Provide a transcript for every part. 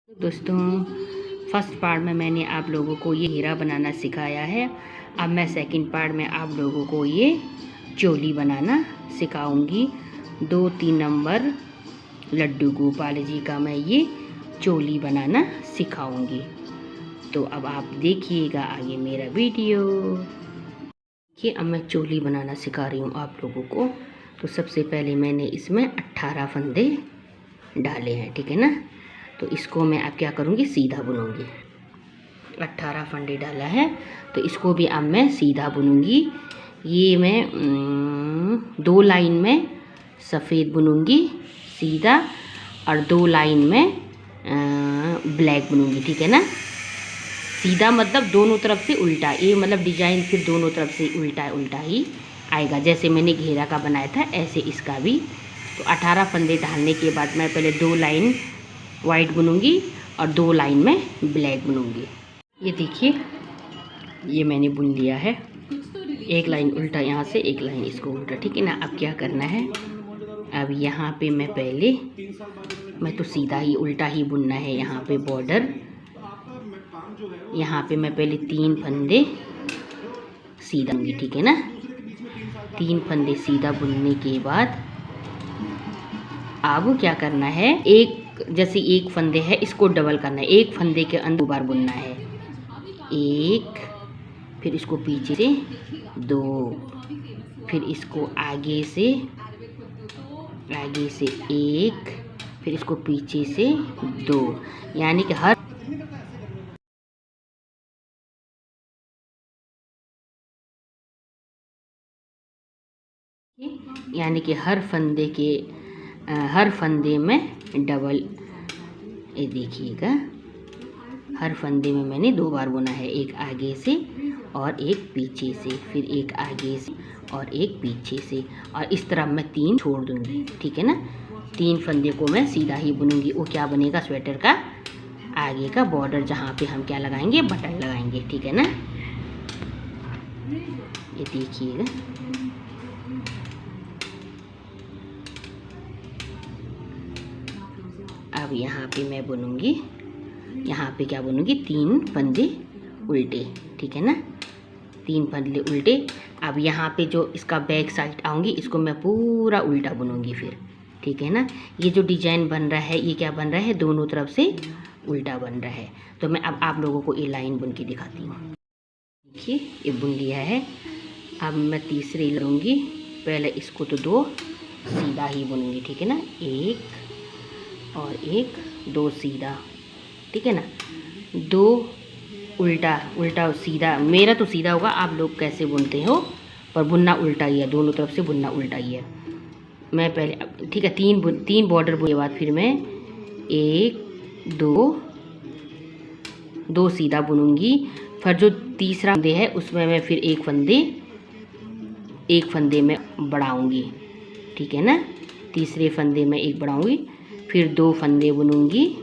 दोस्तों, first part में मैंने आप लोगों को ये हीरा बनाना सिखाया है। अब मैं सेकंड पार्ट में आप लोगों को ये चोली बनाना सिखाऊंगी। 2-3 नंबर लड्डू गोपाल जी का मैं ये चोली बनाना सिखाऊंगी। तो अब आप देखिएगा आगे मेरा वीडियो। कि अब मैं चोली बनाना सिखा रही हूँ आप लोगों को। तो सबसे पहले मैंने इसमें 18 फंदे डाले हैं, ठीक है ना। तो इसको मैं अब क्या करूँगी, सीधा बुनूंगी। 18 फंदे डाला है तो इसको भी अब मैं सीधा बुनूंगी। ये मैं 2 लाइन में सफ़ेद बुनूंगी सीधा और 2 लाइन में ब्लैक बुनूंगी, ठीक है ना। सीधा मतलब दोनों तरफ से उल्टा, ये मतलब डिजाइन फिर दोनों तरफ से उल्टा उल्टा ही आएगा। जैसे मैंने घेरा का बनाया था ऐसे इसका भी। तो 18 फंदे डालने के बाद मैं पहले 2 लाइन वाइट बुनूंगी और 2 लाइन में ब्लैक बुनूंगी। ये देखिए, ये मैंने बुन लिया है। एक लाइन उल्टा यहाँ से, एक लाइन इसको उल्टा, ठीक है ना। अब क्या करना है, अब यहाँ पे मैं तो सीधा ही उल्टा ही बुनना है। यहाँ पे बॉर्डर, यहाँ पे मैं पहले 3 फंदे सीधा बुनूंगी, ठीक है ना। 3 फंदे सीधा बुनने के बाद अब क्या करना है, जैसे एक फंदे है इसको डबल करना है। एक फंदे के अंदर 2 बार बुनना है। एक, फिर इसको पीछे से 2, फिर इसको आगे से 1, फिर इसको पीछे से 2, यानी कि हर फंदे में डबल, ये देखिएगा, हर फंदे में मैंने 2 बार बुना है। एक आगे से और एक पीछे से, फिर एक आगे से और एक पीछे से, और इस तरह मैं 3 छोड़ दूंगी, ठीक है ना। 3 फंदे को मैं सीधा ही बुनूंगी। वो क्या बनेगा, स्वेटर का आगे का बॉर्डर, जहाँ पे हम क्या लगाएंगे, बटन लगाएंगे, ठीक है ना। ये देखिएगा, अब यहाँ पे मैं बुनूंगी, यहाँ पे क्या बुनूंगी, 3 फंदे उल्टे, ठीक है ना। 3 फंदे उल्टे। अब यहाँ पे जो इसका बैक साइड आऊँगी, इसको मैं पूरा उल्टा बुनूंगी फिर, ठीक है ना। ये जो डिजाइन बन रहा है, ये क्या बन रहा है, दोनों तरफ से उल्टा बन रहा है। तो मैं अब आप लोगों को ये लाइन बुन के दिखाती हूँ। देखिए, ये बुन लिया है। अब मैं तीसरी लूँगी। पहले इसको तो 2 सीधा ही बुनूंगी, ठीक है ना। 1 और 1, 2 सीधा, ठीक है ना। 2 उल्टा उल्टा सीधा, मेरा तो सीधा होगा, आप लोग कैसे बुनते हो, पर बुनना उल्टा ही है, दोनों तरफ से बुनना उल्टा ही है। मैं पहले, ठीक है, 3 बॉर्डर बुने के बाद फिर मैं 1 2 सीधा बुनूंगी। फिर जो तीसरा फंदे है उसमें मैं फिर एक फंदे में बढ़ाऊंगी, ठीक है ना। तीसरे फंदे में 1 बढ़ाऊंगी, फिर 2 फंदे बुनूंगी।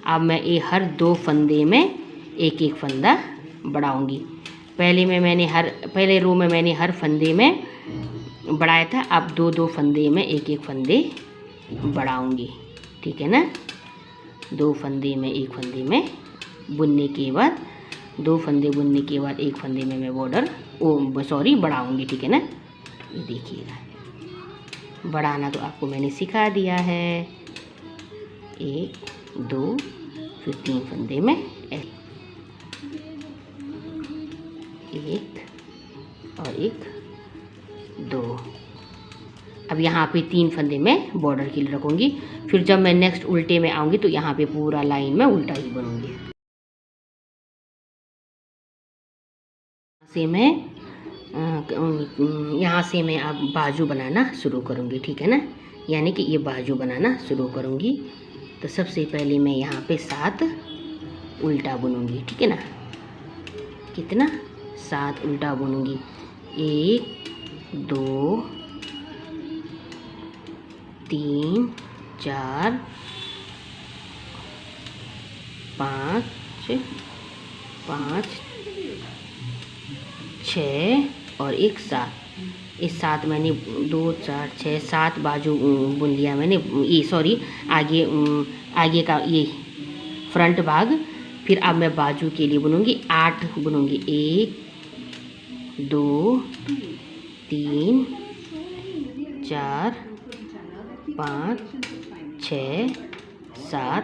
अब मैं हर 2 फंदे में एक फंदा बढ़ाऊंगी। पहले रो में मैंने हर फंदे में बढ़ाया था। अब 2 फंदे में एक फंदे बढ़ाऊंगी, ठीक है ना। 2 फंदे में एक फंदे में बुनने के बाद, 2 फंदे बुनने के बाद एक फंदे में मैं बढ़ाऊंगी, ठीक है ना। ये देखिएगा, बढ़ाना तो आपको मैंने सिखा दिया है। 1 2, फिर 3 फंदे में 1 और 1 2। अब यहाँ पे 3 फंदे में बॉर्डर के लिए रखूँगी। फिर जब मैं नेक्स्ट उल्टे में आऊँगी तो यहाँ पे पूरा लाइन में उल्टा ही बनूँगी। यहाँ से मैं अब बाजू बनाना शुरू करूँगी, ठीक है ना। यानी कि ये बाजू बनाना शुरू करूँगी। तो सबसे पहले मैं यहाँ पे 7 उल्टा बुनूँगी, ठीक है ना। कितना, 7 उल्टा बुनूँगी। 1 2 3 4 5 6 और 1 7। इस 7 मैंने 2 4 6 7 बाजू बुन लिया मैंने। आगे का ये फ्रंट भाग। फिर अब मैं बाजू के लिए बुनूंगी 8 बुनूंगी। 1 2 3 4 5 6 7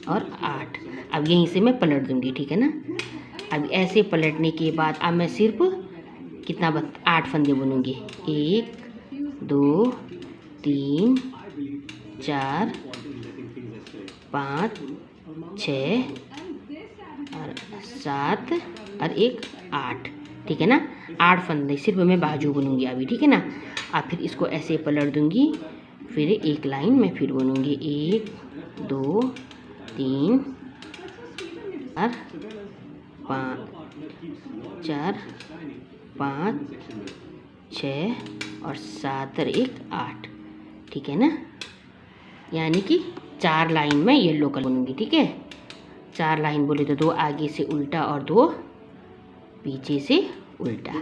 और 8। अब यहीं से मैं पलट दूंगी, ठीक है ना। अब ऐसे पलटने के बाद अब मैं सिर्फ कितना 8 फंदे बुनूंगी। 1 2 3 4 5 6 और 7 और 1 8, ठीक है ना। 8 फंदे सिर्फ मैं बाजू बुनूंगी अभी, ठीक है ना। अब फिर इसको ऐसे पलट दूंगी, फिर एक लाइन में फिर बुनूंगी। 1 2 3 4 5 4 5 6 और 7 और 1 8, ठीक है ना। यानी कि 4 लाइन में येलो कलर बुनूंगी, ठीक है। 4 लाइन बोले तो 2 आगे से उल्टा और 2 पीछे से उल्टा,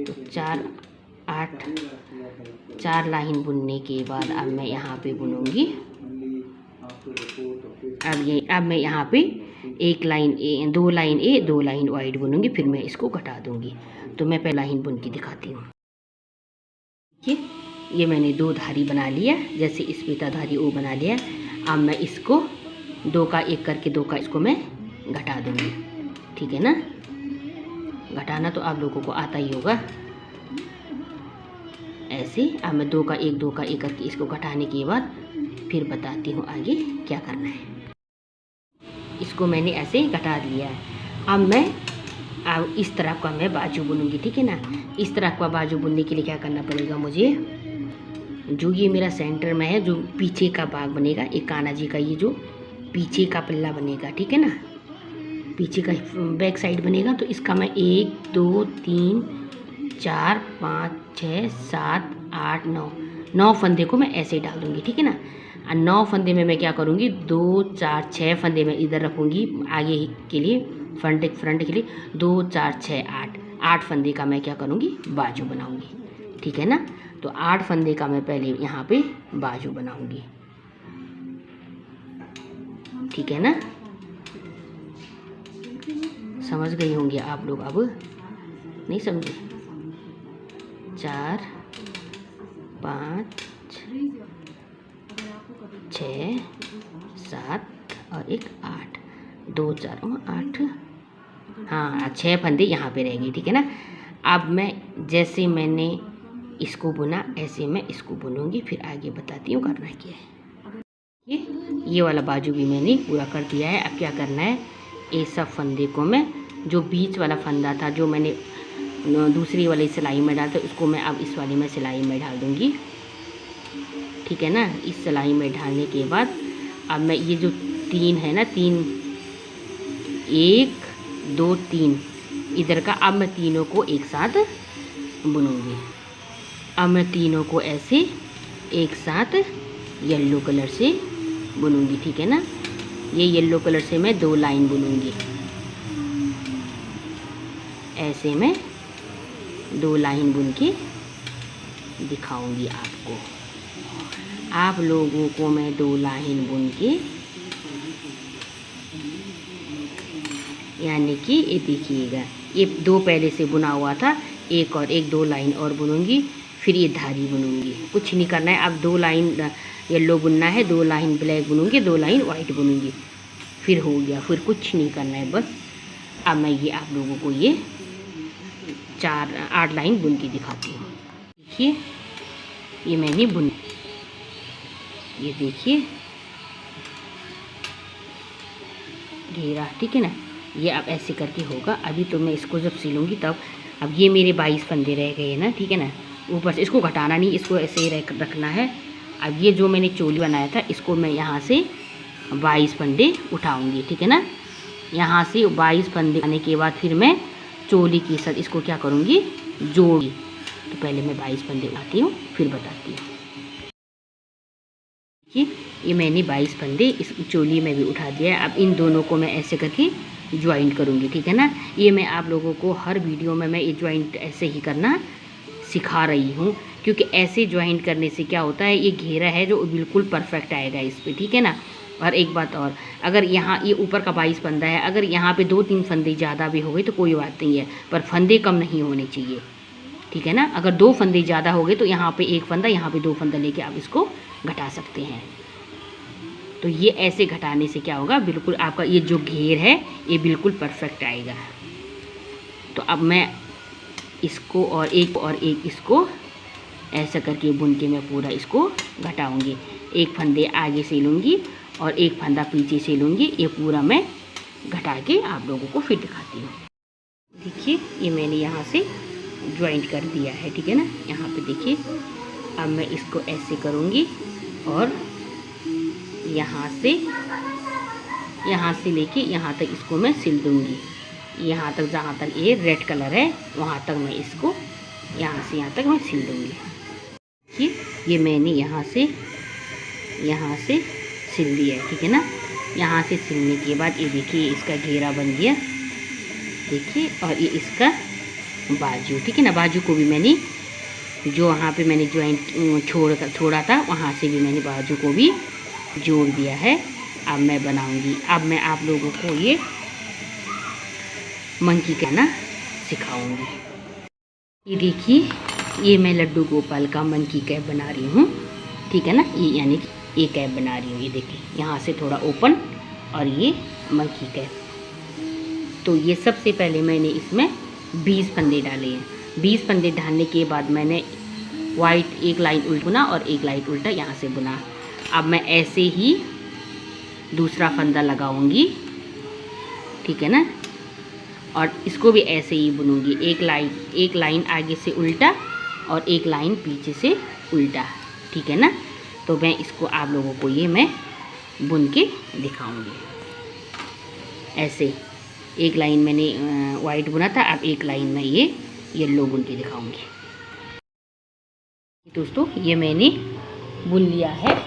तो 4 8 4 लाइन बुनने के बाद अब मैं यहाँ पे बुनूंगी। अब मैं यहाँ पे 1 लाइन 2 लाइन 2 लाइन वाइड बुनूंगी, फिर मैं इसको घटा दूंगी। तो मैं पहला लाइन बुन के दिखाती हूँ। ये मैंने 2 धारी बना लिया, जैसे इस पे धारी वो बना लिया। अब मैं इसको 2 का 1 करके 2 का इसको मैं घटा दूंगी, ठीक है ना। घटाना तो आप लोगों को आता ही होगा ऐसे। अब मैं 2 का 1 2 का 1 करके इसको घटाने के बाद फिर बताती हूँ आगे क्या करना है। इसको मैंने ऐसे घटा लिया है। अब इस तरफ का मैं बाजू बुनूंगी, ठीक है ना। इस तरफ का बाजू बुनने के लिए क्या करना पड़ेगा मुझे, जो ये मेरा सेंटर में है, जो पीछे का भाग बनेगा, एक कान्हा जी का ये जो पीछे का पल्ला बनेगा, ठीक है ना, पीछे का बैक साइड बनेगा। तो इसका मैं 1 2 3 4 5 6 7 8 9 फंदे को मैं ऐसे डाल दूँगी, ठीक है ना। और 9 फंदे में मैं क्या करूँगी, 2 4 6 फंदे में इधर रखूँगी आगे के लिए, फ्रंट के लिए 2 4 6 8 फंदे का मैं क्या करूँगी, बाजू बनाऊँगी, ठीक है ना। तो 8 फंदे का मैं पहले यहाँ पे बाजू बनाऊँगी, ठीक है ना। समझ गई होंगे आप लोग, अब नहीं समझे। 4 5 6 7 और 1 8 2 4 8, हाँ 6 फंदे यहाँ पे रहेंगे, ठीक है ना। अब मैं जैसे मैंने इसको बुना ऐसे मैं इसको बुनूंगी, फिर आगे बताती हूँ करना क्या है। ये वाला बाजू भी मैंने पूरा कर दिया है। अब क्या करना है, ये सब फंदे को मैं, जो बीच वाला फंदा था जो मैंने दूसरी वाली सिलाई में डाला था, उसको मैं अब इस वाली में सिलाई में डाल दूँगी, ठीक है ना। इस सिलाई में डालने के बाद अब मैं ये जो 3 है ना, 3 1 2 3 इधर का, अब मैं तीनों को एक साथ बुनूंगी। अब मैं तीनों को ऐसे एक साथ येलो कलर से बुनूंगी, ठीक है ना। ये येलो कलर से मैं 2 लाइन बुनूंगी, ऐसे मैं 2 लाइन बुन के दिखाऊंगी आपको। आप लोगों को मैं 2 लाइन बुन के, यानी कि ये देखिएगा, ये 2 पहले से बुना हुआ था, एक और 2 लाइन और बुनूंगी, फिर ये धारी बुनूंगी। कुछ नहीं करना है। अब 2 लाइन येलो बुनना है, 2 लाइन ब्लैक बुनूंगी, 2 लाइन वाइट बुनूंगी, फिर हो गया। फिर कुछ नहीं करना है बस। अब मैं ये आप लोगों को ये 8 लाइन बुन के दिखाती हूँ। देखिए ये मैंने बुन, ये देखिए घेरा, ठीक है ना। ये अब ऐसे करके होगा। अभी तो मैं इसको जब सिलूँगी तब, अब ये मेरे 22 फंदे रह गए ना, ठीक है ना। ऊपर से इसको घटाना नहीं, इसको ऐसे ही रखना है। अब ये जो मैंने चोली बनाया था, इसको मैं यहाँ से 22 फंदे उठाऊँगी, ठीक है ना। यहाँ से 22 फंदे आने के बाद फिर मैं चोली के साथ इसको क्या करूँगी, जोड़ी। तो पहले मैं 22 फंदे उठाती हूँ, फिर बताती हूँ। ये मैंने 22 फंदे इस चोली में भी उठा दिया है। अब इन दोनों को मैं ऐसे करके ज्वाइंट करूँगी, ठीक है ना। ये मैं आप लोगों को हर वीडियो में मैं ये ज्वाइंट ऐसे ही करना सिखा रही हूँ, क्योंकि ऐसे ज्वाइंट करने से क्या होता है, ये घेरा है जो बिल्कुल परफेक्ट आएगा इस पर, ठीक है ना। और एक बात और, अगर यहाँ ये ऊपर का 22 फंदा है, अगर यहाँ पे 2-3 फंदे ज़्यादा भी हो गए तो कोई बात नहीं है, पर फंदे कम नहीं होने चाहिए, ठीक है ना। अगर 2 फंदे ज़्यादा हो गए तो यहाँ पे 1 फंदा, यहाँ पे 2 फंदा लेके आप इसको घटा सकते हैं। तो ये ऐसे घटाने से क्या होगा, बिल्कुल आपका ये जो घेर है ये बिल्कुल परफेक्ट आएगा। तो अब मैं इसको और एक इसको ऐसा करके बुन के मैं पूरा इसको घटाऊंगी। 1 फंदे आगे से लूँगी और 1 फंदा पीछे से लूँगी। ये पूरा मैं घटा के आप लोगों को फिर दिखाती हूँ। देखिए ये मैंने यहाँ से ज्वाइंट कर दिया है, ठीक है ना। यहाँ पे देखिए अब मैं इसको ऐसे करूँगी और यहाँ से लेके यहाँ तक इसको मैं सिल दूँगी। यहाँ तक, जहाँ तक ये रेड कलर है वहाँ तक मैं इसको यहाँ से यहाँ तक मैं सिल दूँगी। ये मैंने यहाँ से सिल दिया है, ठीक है ना। यहाँ से सिलने के बाद ये देखिए इसका घेरा बन गया, देखिए। और ये इसका बाजू, ठीक है ना। बाजू को भी मैंने जो वहाँ पे मैंने ज्वाइंट छोड़ा था वहाँ से भी मैंने बाजू को भी जोड़ दिया है। अब मैं बनाऊंगी, अब मैं आप लोगों को ये मंकी कहना सिखाऊंगी। ये देखिए ये मैं लड्डू गोपाल का मंकी कैप बना रही हूँ, ठीक है ना। ये यानी कि ये कैप बना रही हूँ, ये देखिए यहाँ से थोड़ा ओपन और ये मंकी कैप। तो ये सबसे पहले मैंने इसमें 20 फंदे डाले हैं। 20 फंदे डालने के बाद मैंने वाइट 1 लाइन उल्टा बुना और 1 लाइन उल्टा यहाँ से बुना। अब मैं ऐसे ही दूसरा फंदा लगाऊंगी, ठीक है ना। और इसको भी ऐसे ही बुनूंगी, 1 लाइन आगे से उल्टा और 1 लाइन पीछे से उल्टा, ठीक है ना। तो मैं इसको आप लोगों को ये मैं बुन के दिखाऊंगी। ऐसे 1 लाइन मैंने वाइट बुना था, अब 1 लाइन में ये येलो बुन के दिखाऊंगी। दोस्तों ये मैंने बुन लिया है,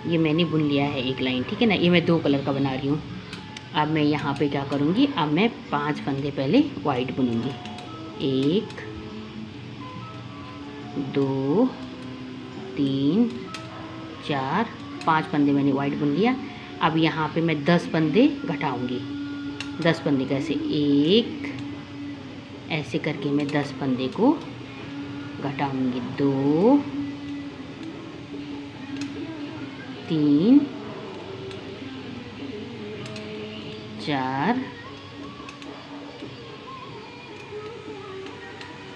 1 लाइन, ठीक है ना। ये मैं 2 कलर का बना रही हूँ। अब मैं यहाँ पे क्या करूँगी, अब मैं 5 फंदे पहले वाइट बुनूँगी। 1 2 3 4 5 फंदे मैंने वाइट बुन लिया। अब यहाँ पे मैं 10 फंदे घटाऊँगी। 10 फंदे कैसे, 1 ऐसे करके मैं 10 फंदे को घटाऊँगी। 2 3 4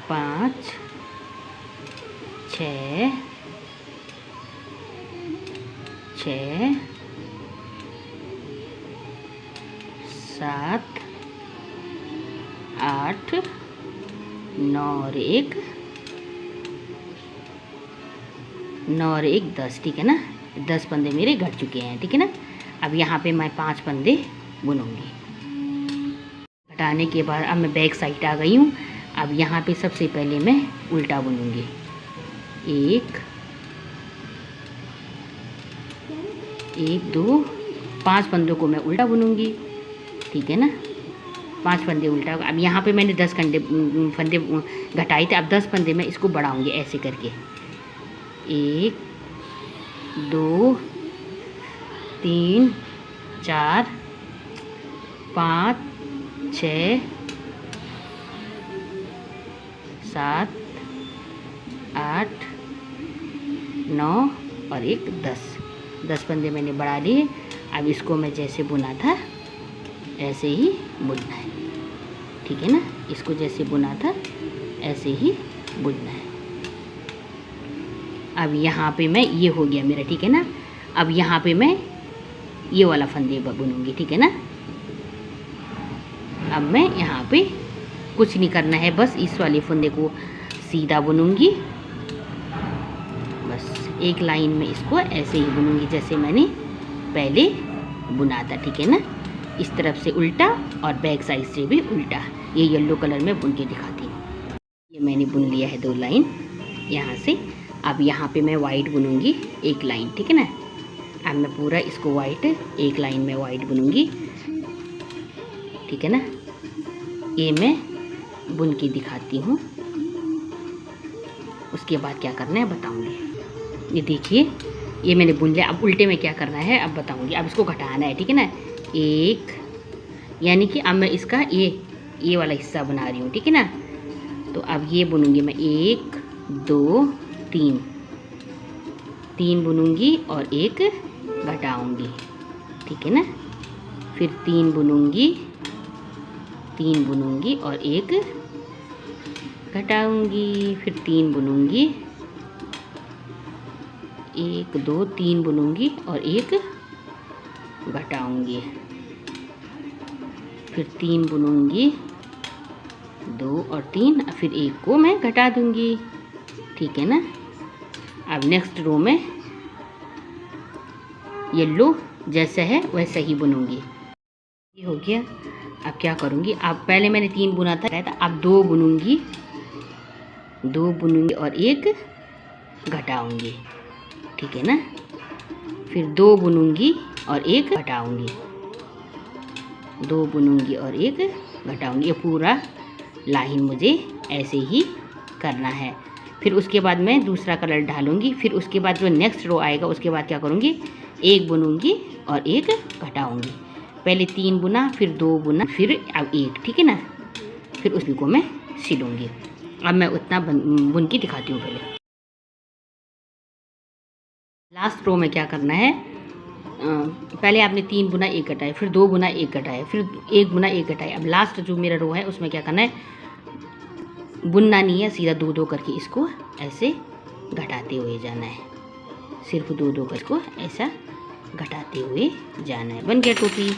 5 6 7 8 9 और 1 10, ठीक है ना। 10 फंदे मेरे घट चुके हैं, ठीक है ना। अब यहाँ पे मैं 5 फंदे बुनूंगी। घटाने के बाद अब मैं बैक साइड आ गई हूँ। अब यहाँ पे सबसे पहले मैं उल्टा बुनूंगी। 1 2 5 फंदों को मैं उल्टा बुनूंगी, ठीक है ना। 5 फंदे उल्टा। अब यहाँ पे मैंने 10 फंदे घटाए थे, अब 10 फंदे मैं इसको बढ़ाऊंगी ऐसे करके। 1 2 3 4 5 6 7 8 9 और 1 10 फंदे मैंने बढ़ा लिए। अब इसको मैं जैसे बुना था ऐसे ही बुनना है, ठीक है ना। इसको जैसे बुना था ऐसे ही बुनना है। अब यहाँ पे मैं ये हो गया मेरा, ठीक है ना। अब यहाँ पे मैं ये वाला फंदे बुनूंगी, ठीक है ना। अब मैं यहाँ पे कुछ नहीं करना है, बस इस वाले फंदे को सीधा बुनूंगी। बस 1 लाइन में इसको ऐसे ही बुनूंगी जैसे मैंने पहले बुना था, ठीक है ना। इस तरफ से उल्टा और बैक साइड से भी उल्टा। ये येलो कलर में बुन के दिखाती हूँ। ये मैंने बुन लिया है 2 लाइन यहाँ से। अब यहाँ पे मैं वाइट बुनूंगी 1 लाइन, ठीक है ना। अब मैं पूरा इसको वाइट 1 लाइन में वाइट बुनूंगी, ठीक है ना। ये मैं बुन के दिखाती हूँ, उसके बाद क्या करना है बताऊंगी। ये देखिए ये मैंने बुन लिया। अब उल्टे में क्या करना है अब बताऊंगी। अब इसको घटाना है, ठीक है ना। एक, यानी कि अब मैं इसका ये वाला हिस्सा बना रही हूँ, ठीक है ना। तो अब ये बुनूंगी मैं 1 2 3, 3 बुनूंगी और एक घटाऊंगी, ठीक है ना। फिर 3 बुनूंगी, 3 बुनूंगी और एक घटाऊंगी, फिर 3 बुनूंगी, 1 2 3 बुनूंगी और एक घटाऊंगी, फिर 3 बुनूंगी, 2 और 3, फिर एक को मैं घटा दूंगी, ठीक है ना। अब नेक्स्ट रो में येलो जैसा है वैसा ही बुनूंगी। ये हो गया। अब क्या करूंगी, अब पहले मैंने 3 बुना था, अब 2 बुनूंगी, 2 बुनूंगी और एक घटाऊंगी, ठीक है ना। फिर 2 बुनूंगी और एक घटाऊंगी, 2 बुनूंगी और एक घटाऊंगी। ये पूरा लाइन मुझे ऐसे ही करना है। फिर उसके बाद मैं दूसरा कलर डालूंगी। फिर उसके बाद जो नेक्स्ट रो आएगा उसके बाद क्या करूंगी, 1 बुनूंगी और एक घटाऊंगी। पहले 3 बुना, फिर 2 बुना, फिर अब 1, ठीक है ना। फिर उसी को मैं सिलूंगी। अब मैं उतना बुन के दिखाती हूँ। लास्ट रो में क्या करना है, पहले आपने 3 बुना 1 घटाए, फिर 2 बुना 1 घटाए, फिर 1 बुना 1 घटाए। अब लास्ट जो मेरा रो है उसमें क्या करना है, बुनना नहीं है, सीधा 2 2 करके इसको ऐसे घटाते हुए जाना है। सिर्फ 2 2 करके ऐसा घटाते हुए जाना है। बन गया टोपी।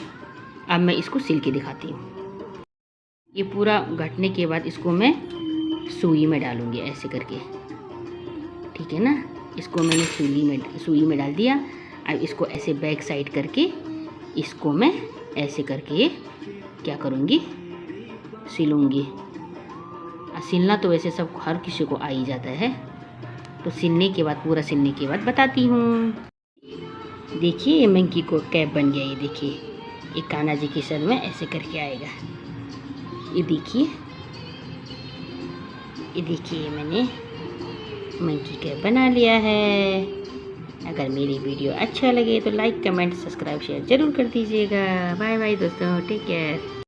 अब मैं इसको सिल के दिखाती हूँ। ये पूरा घटने के बाद इसको मैं सुई में डालूँगी ऐसे करके, ठीक है ना। इसको मैंने सुई में डाल दिया। अब इसको ऐसे बैक साइड करके इसको मैं ऐसे करके क्या करूँगी, सिलूँगी। सिलना तो वैसे सब हर किसी को आ ही जाता है, तो सिलने के बाद, पूरा सिलने के बाद बताती हूँ। देखिए ये मंकी को कैप बन गया। ये देखिए, एक कान्हा जी के सर में ऐसे करके आएगा। ये देखिए, ये देखिए मैंने मंकी कैप बना लिया है। अगर मेरी वीडियो अच्छा लगे तो लाइक कमेंट सब्सक्राइब शेयर ज़रूर कर दीजिएगा। बाय बाय दोस्तों, टेक केयर।